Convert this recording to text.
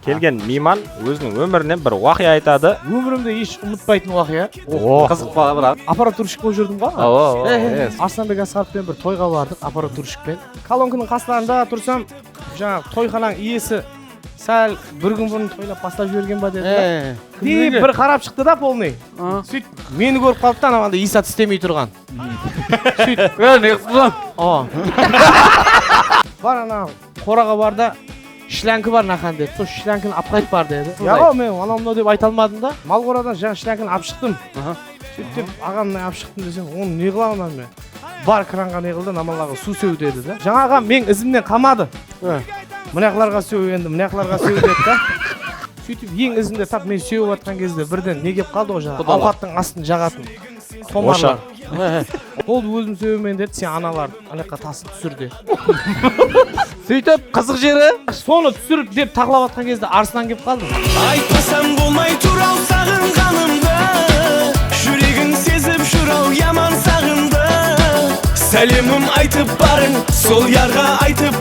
келген мейман өзінің өмірінен бір уақия айтады. Өмірімде еш ұмытпайтын уақия. Қызық па бірақ. Аппаратурщик болып жүрдім ғой. Арыстанбек Асқаровпен бір тойға бардық аппаратурщикпен. Колонканың қастарында тұрсам, жаңағы тойхананың иесі сәл бір күн бұрын тойлап бастап жіберген ба деді. Деп бір қарап шықты да полный. Сөйтіп мені көріп қалды да анаманда иса істемей тұрған. Сөйтіп Не қылсам? бар ана қораға бар да шлянкі бар нахан деді. Сол шлянкіні алып қайт бар деді. Яға мен анау мынау деп айта алмадым да. Мал қорадан жаңа шлянкіні алып шықтым. Сөйтіп ағамнан алып шықтым десем, оны не қыламын мен? Бар кранға не қылды, намаларға су сеу деді да. Жаңа ағам мен ізімнен қалмады. Мынақларға сеу енді, мынақларға сеу деді да. Сөйтіп ең ізімде тап мен сеуіп жатқан кезде бірден не кеп қалды ғой жаңа. Ауқаттың астын жағатын. Томарлар. Болды өзім сеуімен деді, сен аналар анаққа тасын түсір де. Сөйтіп қызық жері Соны түсіріп деп тағлап жатқан кезде арсынан кеп қалды. Айтпасам болмай тұрау сағынғанымды, жүрегің сезіп жүрау яман сағынды. Сәлемім айтып барың, сол ярға айтып